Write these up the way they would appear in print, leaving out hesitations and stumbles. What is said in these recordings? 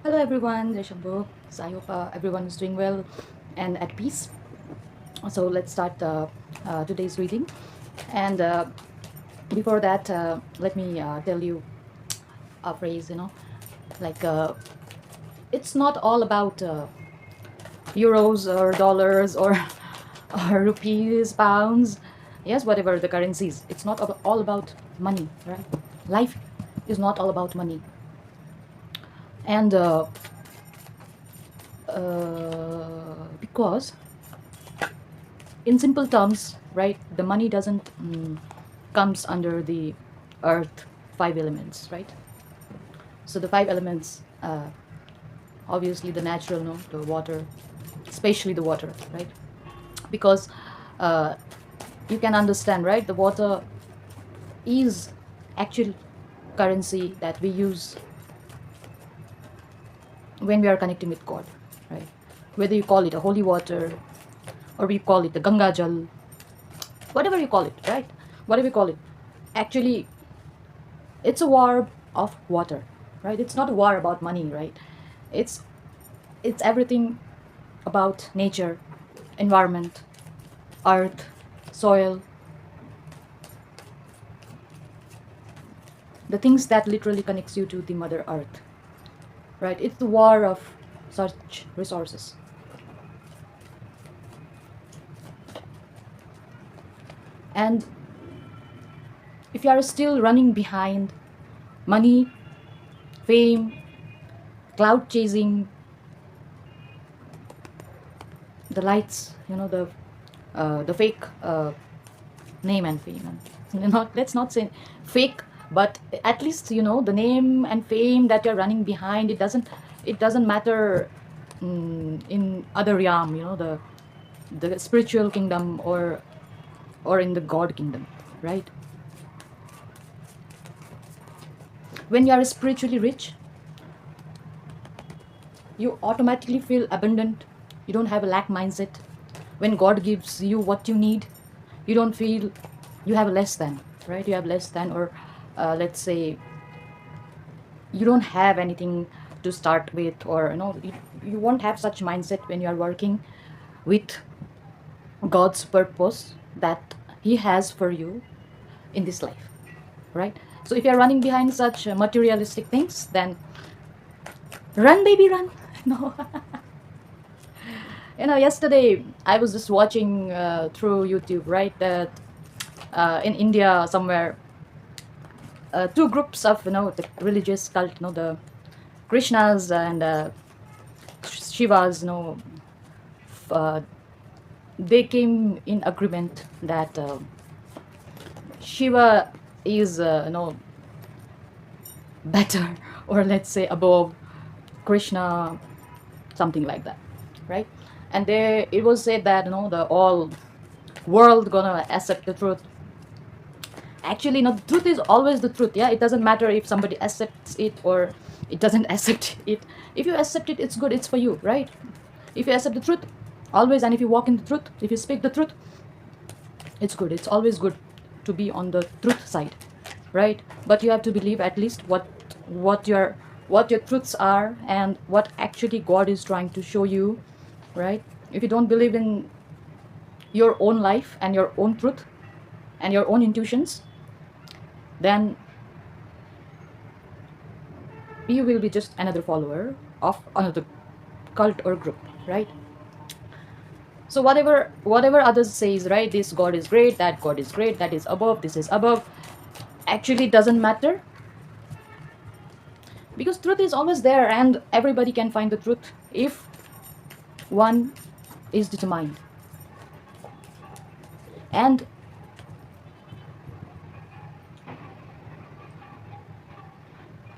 Hello everyone, Reshambo. So I hope everyone is doing well and at peace. So let's start today's reading. And before that, let me tell you a phrase. Like it's not all about euros or dollars or or rupees, pounds. Yes, whatever the currencies. It's not all about money, right? Life is not all about money, and because in simple terms, right, the money doesn't comes under the earth five elements, right? So the five elements, obviously the natural, no, the water, especially the water, right? Because uh, you can understand, right? The water is actual currency that we use when we are connecting with God, right? Whether you call it a holy water or we call it the Ganga Jal, whatever you call it, right? Whatever you call it, actually it's a war of water, right? It's not a war about money, right? it's it's everything about nature, environment, earth, soil, the things that literally connects you to the mother earth, right? It's the war of such resources. And if you are still running behind money, fame, cloud chasing, the lights, the fake name and fame, and not, let's not say fake, but at least the name and fame that you're running behind, it doesn't matter in other realm, the spiritual kingdom, or in the God kingdom, right? When you are spiritually rich, you automatically feel abundant. You don't have a lack mindset. When God gives you what you need, you don't feel you have less than, right? You have less than, or let's say you don't have anything to start with, or you won't have such mindset when you are working with God's purpose that He has for you in this life, right? So if you're running behind such materialistic things, then run, baby, run. No. Yesterday I was just watching through YouTube, right, that in India somewhere, two groups of the religious cult, the Krishnas and Shivas, uh, they came in agreement that Shiva is better, or let's say above Krishna, something like that, right? And there it was said that the all world gonna accept the truth. Actually, no, the truth is always the truth. Yeah, it doesn't matter if somebody accepts it or it doesn't accept it. If you accept it, it's good, it's for you, right? If you accept the truth, always, and if you walk in the truth, if you speak the truth, it's good, it's always good to be on the truth side, right? But you have to believe at least what your truths are, and what actually God is trying to show you, right? If you don't believe in your own life and your own truth and your own intuitions, then you will be just another follower of another cult or group, right? So whatever others says, right, this God is great, that God is great, that is above, this is above, actually doesn't matter, because truth is always there, and everybody can find the truth if one is determined. And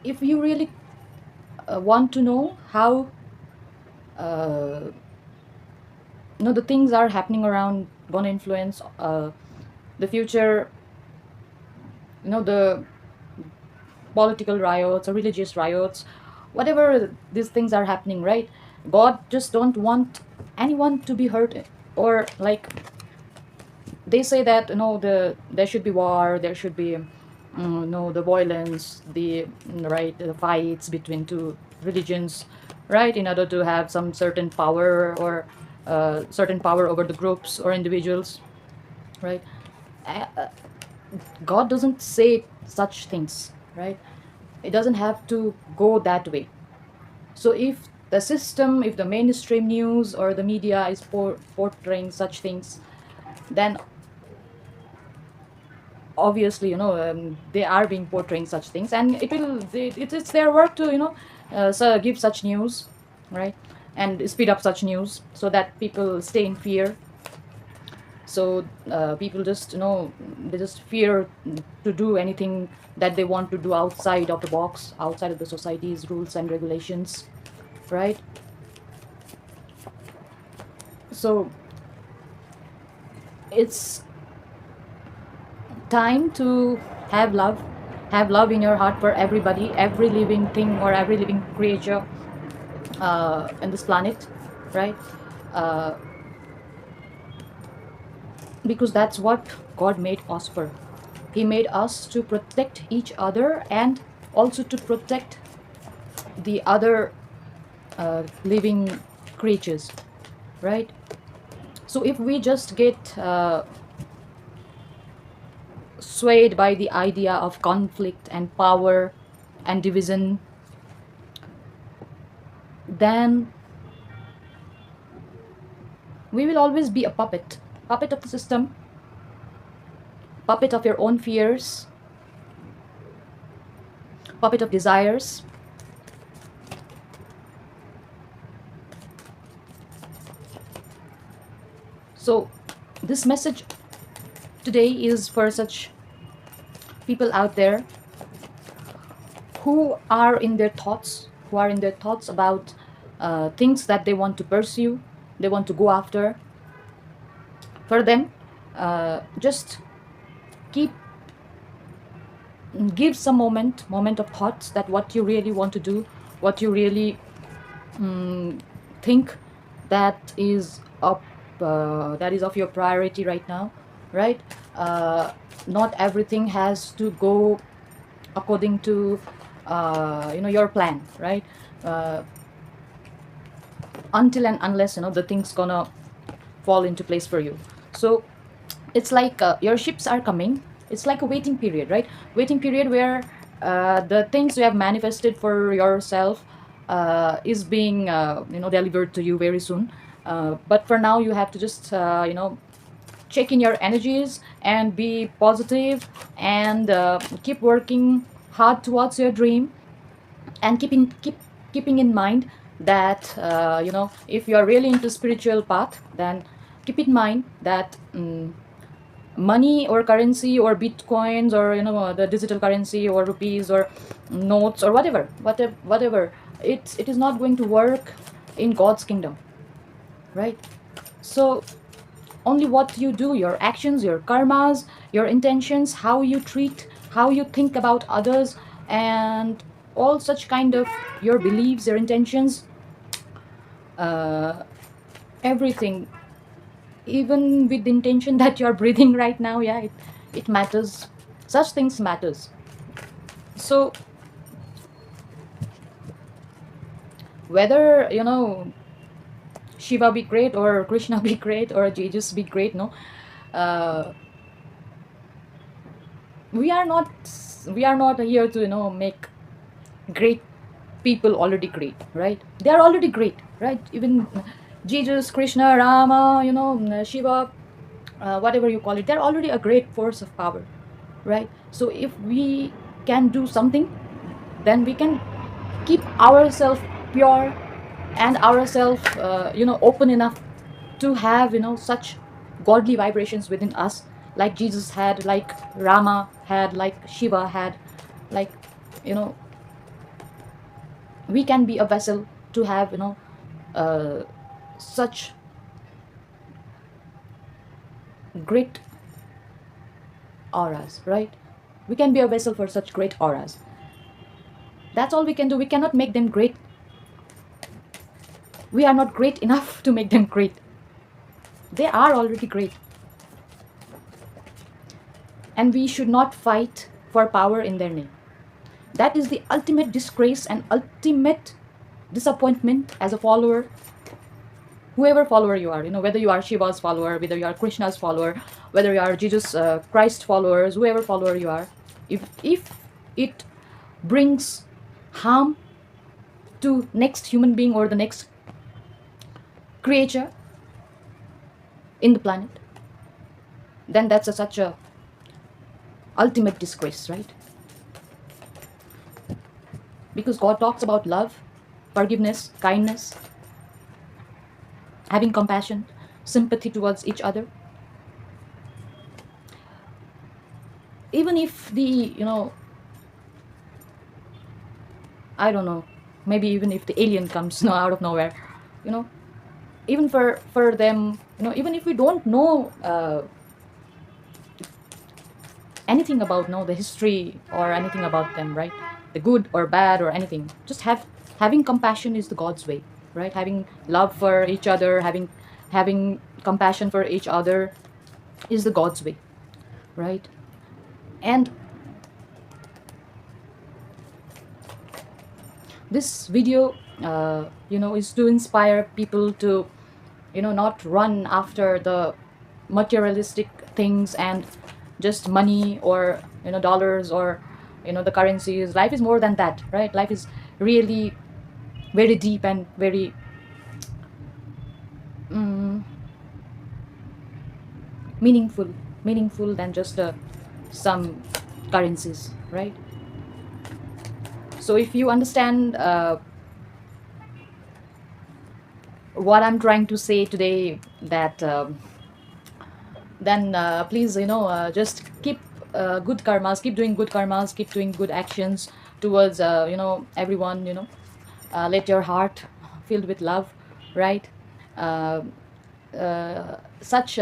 if you really want to know how uh, the things are happening around gonna influence the future, the political riots or religious riots, whatever these things are happening, right? God just don't want anyone to be hurt, or like they say that there should be war, there should be the violence, the right, the fights between two religions, right, in order to have some certain power, or certain power over the groups or individuals, right? Uh, God doesn't say such things, right? It doesn't have to go that way. So if the system, if the mainstream news or the media is portraying such things, then obviously, they are being portraying such things, and it's their work to, so give such news, right, and speed up such news so that people stay in fear. So people just, they just fear to do anything that they want to do outside of the box, outside of the society's rules and regulations, right? So it's time to have love in your heart for everybody, every living thing or every living creature in this planet, right? uh, because that's what God made us for. He made us to protect each other, and also to protect the other living creatures, right? So if we just get swayed by the idea of conflict and power and division, then we will always be a puppet of the system, puppet of your own fears, puppet of desires. So this message today is for such people out there who are in their thoughts, about things that they want to pursue, they want to go after. For them, just keep give some moment of thoughts, that what you really want to do, what you really think that is of your priority right now, right? Not everything has to go according to your plan, right? uh, until and unless, the things gonna fall into place for you. So it's like, your ships are coming. It's like a waiting period, right? Waiting period where the things you have manifested for yourself is being delivered to you very soon. But for now, you have to just check in your energies and be positive, and keep working hard towards your dream, and keeping in mind that, if you are really into spiritual path, then keep in mind that money or currency or bitcoins, or the digital currency or rupees or notes or whatever, it is not going to work in God's kingdom, right? So only what you do, your actions, your karmas, your intentions, how you treat, how you think about others, and all such kind of your beliefs, your intentions, uh, everything, even with the intention that you're breathing right now, yeah, it matters. Such things matters. So whether, Shiva be great, or Krishna be great, or Jesus be great, no, uh, we are not we are not here to, make great people already great, right? They are already great, right? Even Jesus, Krishna, Rama, Shiva, whatever you call it, they're already a great force of power, right? So if we can do something, then we can keep ourselves pure, and ourselves open enough to have, such godly vibrations within us, like Jesus had, like Rama had, like Shiva had, like, you know we can be a vessel to have, uh, such great auras, right? We can be a vessel for such great auras. That's all we can do. We cannot make them great. We are not great enough to make them great. They are already great. And we should not fight for power in their name. That is the ultimate disgrace and ultimate disappointment as a follower, whoever follower you are, whether you are Shiva's follower, whether you are Krishna's follower, whether you are Jesus Christ followers, whoever follower you are, if it brings harm to next human being or the next creature in the planet, then that's such a ultimate disgrace, right? Because God talks about love, forgiveness, kindness, having compassion, sympathy towards each other. Even if the, I don't know, maybe even if the alien comes out of nowhere, you know, even for them, even if we don't know anything about the history or anything about them, right? The good or bad or anything, just having compassion is the God's way, right? Having love for each other, having compassion for each other is the God's way, right? And this video, is to inspire people to, not run after the materialistic things and just money or, dollars or, the currencies. Life is more than that, right? Life is really very deep and very meaningful, meaningful than just some currencies, right? So if you understand what I'm trying to say today, that then please, just keep good karmas, keep doing good karmas, keep doing good actions towards everyone, let your heart filled with love, right? uh, such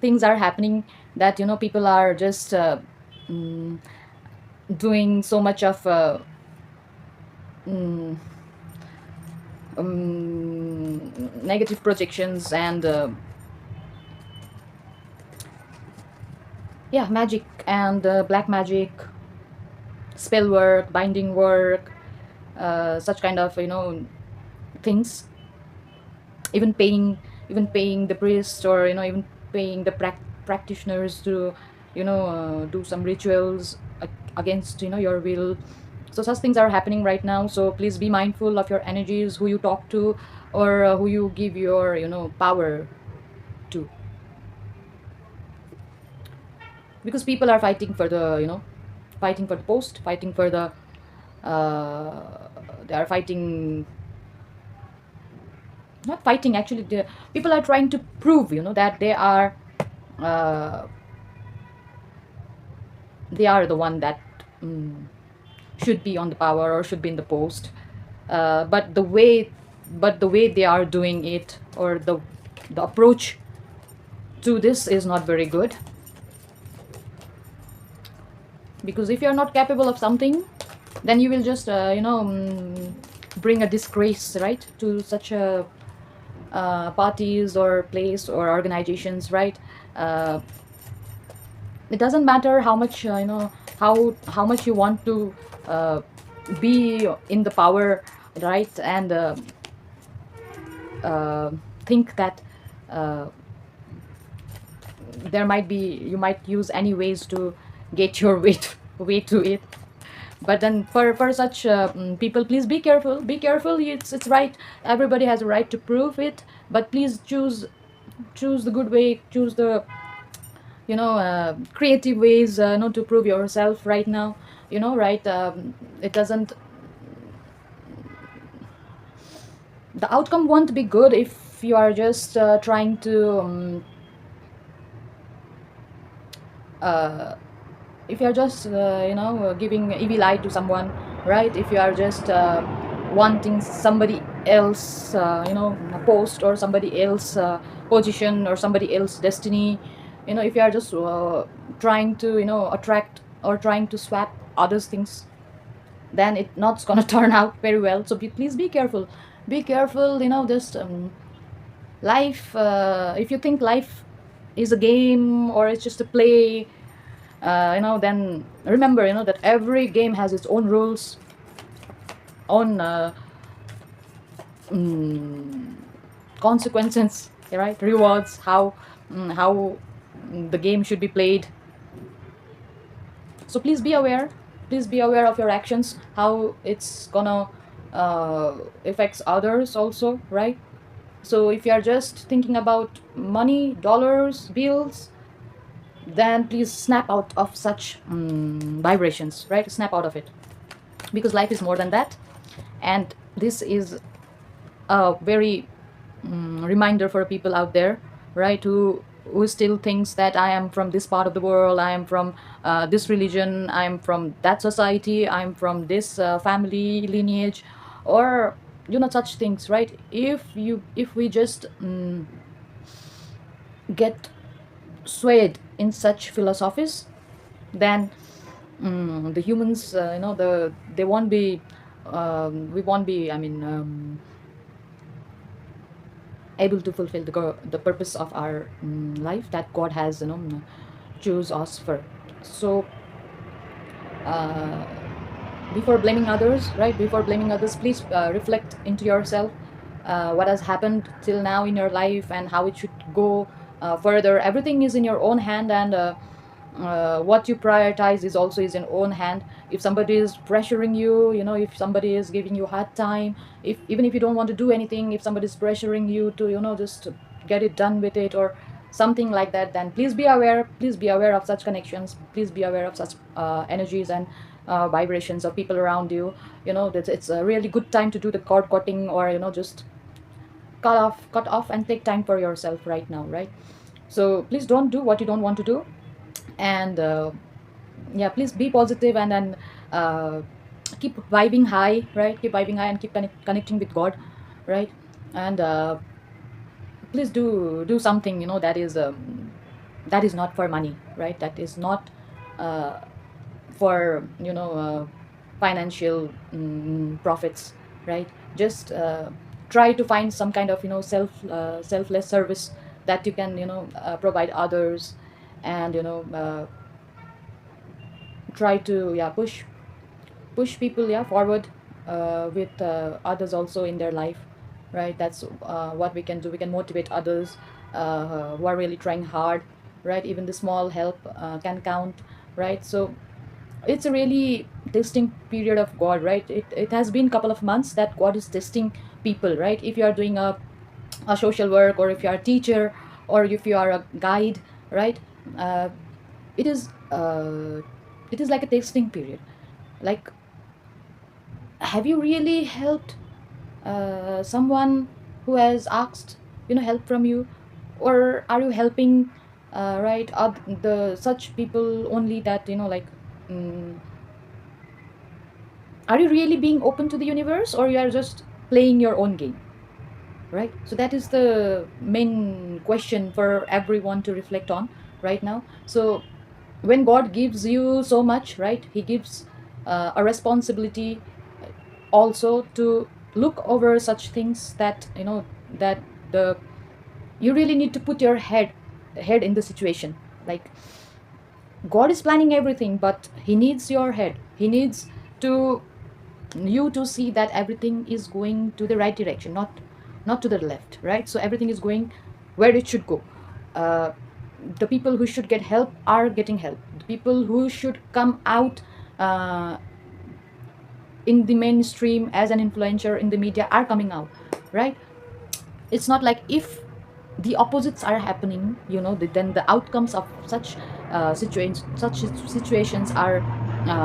things are happening that, people are just mm, doing so much of mm, negative projections and yeah, magic and black magic, spell work, binding work, such kind of, things. Even paying the priest, or even paying the practitioners to, do some rituals against, your will. So such things are happening right now, so please be mindful of your energies, who you talk to, or who you give your, power to, because people are fighting for the, fighting for the post, fighting for the they are fighting, not fighting actually, people are trying to prove, that uh, they are the one that should be on the power or should be in the post. But the way they are doing it, or the approach to this is not very good, because if you're not capable of something, then you will just bring a disgrace, right, to such a parties or place or organizations, right? uh, it doesn't matter how much, how much you want to uh, be in the power, right? And uh, think that uh, there might be, you might use any ways to get your way to it. But then for such people, please be careful, be careful. It's right, everybody has a right to prove it, but please choose the good way, choose the, creative ways, not to prove yourself right now, right? It doesn't, the outcome won't be good if you are just trying to uh, if you are just giving evil eye to someone, right? If you are just wanting somebody else, post, or somebody else position, or somebody else destiny, if you are just trying to, attract or trying to swap others things, then it not gonna turn out very well. So please be careful, be careful, just life, if you think life is a game or it's just a play, then remember, that every game has its own rules, own mm, consequences, right? Rewards, how the game should be played. So please be aware. Please be aware of your actions, how it's gonna affects others also, right? So if you are just thinking about money, dollars, bills, then please snap out of such vibrations, right? Snap out of it, because life is more than that. And this is a very reminder for people out there, right, who still thinks that I am from this part of the world, I am from this religion, I am from that society, I am from this family lineage, or such things, right? If we just get swayed in such philosophies, then the humans, they won't be we won't be, I mean, able to fulfill the purpose of our life that God has, choose us for. So uh, before blaming others, right, before blaming others, please reflect into yourself, what has happened till now in your life and how it should go further. Everything is in your own hand, and what you prioritize is also is in own hand. If somebody is pressuring you, if somebody is giving you hard time, if even if you don't want to do anything, if somebody is pressuring you to just get it done with it or something like that, then please be aware. Please be aware of such connections. Please be aware of such energies and vibrations of people around you. That it's a really good time to do the cord cutting, or just cut off and take time for yourself right now, right? So please don't do what you don't want to do. And yeah, please be positive, and then uh, keep vibing high, right? Keep vibing high and keep connecting with God, right? And please do something, that is not for money, right? That is not uh, for financial profits, right? Just try to find some kind of selfless service that you can provide others, and try to, yeah, push people, yeah, forward with others also in their life, right? That's what we can do. We can motivate others who are really trying hard, right? Even the small help can count, right? So it's a really testing period of God, right? It has been couple of months that God is testing people, right? If you are doing a social work, or if you are a teacher, or if you are a guide, right? uh, it is it is like a testing period. Like, have you really helped someone who has asked help from you, or are you helping right, the such people only that like, mm, are you really being open to the universe, or you are just playing your own game, right? So that is the main question for everyone to reflect on right now. So when God gives you so much, right, he gives a responsibility also to look over such things, that that the you really need to put your head in the situation. Like, God is planning everything, but he needs your head. He needs to you to see that everything is going to the right direction, not to the left, right? So everything is going where it should go. uh, the people who should get help are getting help. The people who should come out uh, in the mainstream as an influencer in the media are coming out, right? It's not like if the opposites are happening, then the outcomes of such situations are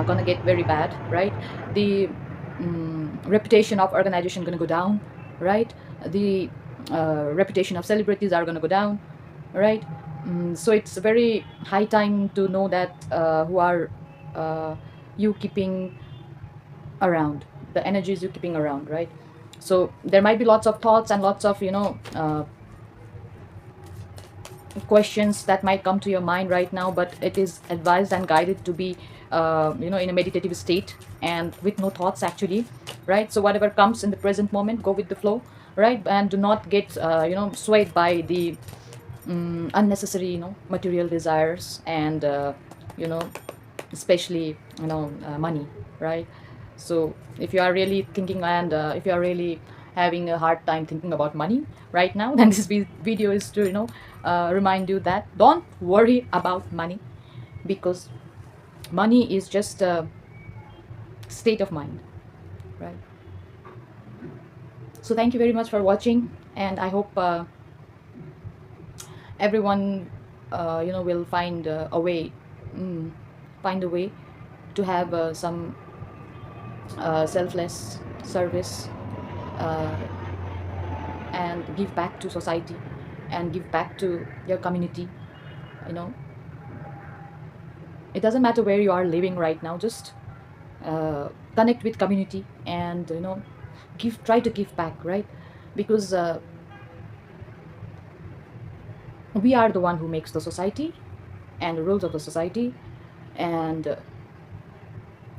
gonna get very bad, right? The reputation of organization gonna go down, right? The reputation of celebrities are gonna go down, right? So it's a very high time to know that who are uh, you keeping around, the energies you're keeping around, right? So there might be lots of thoughts and lots of questions that might come to your mind right now, but it is advised and guided to be in a meditative state and with no thoughts actually, right? So whatever comes in the present moment, go with the flow, right? And do not get swayed by the unnecessary material desires, and you know especially money, right? So if you are really thinking, and if you are really having a hard time thinking about money right now, then this video is to, remind you that don't worry about money, because money is just a state of mind, right? So thank you very much for watching, and I hope everyone will mm, find a way to have some selfless service, uh, and give back to society and give back to your community. you know it doesn't matter where you are living right now, just connect with community, and try to give back, right? Because we are the one who makes the society and the rules of the society. And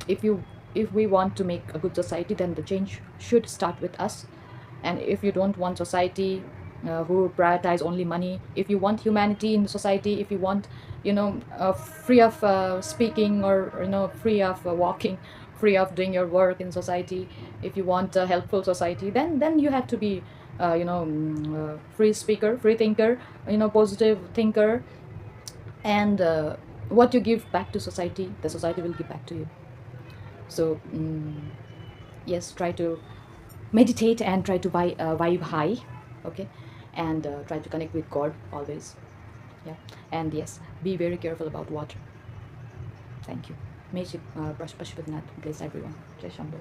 if you if we want to make a good society, then the change should start with us. And if you don't want society who prioritize only money, if you want humanity in the society, if you want free of speaking, or free of walking, free of doing your work in society, if you want a helpful society, then you have to be free speaker, free thinker, positive thinker. And what you give back to society, the society will give back to you. So yes, try to meditate and try to vibe high, okay? And try to connect with God always. Yeah. And yes, be very careful about water. Thank you. May Pashupatinath bless everyone. Jai Shambhu.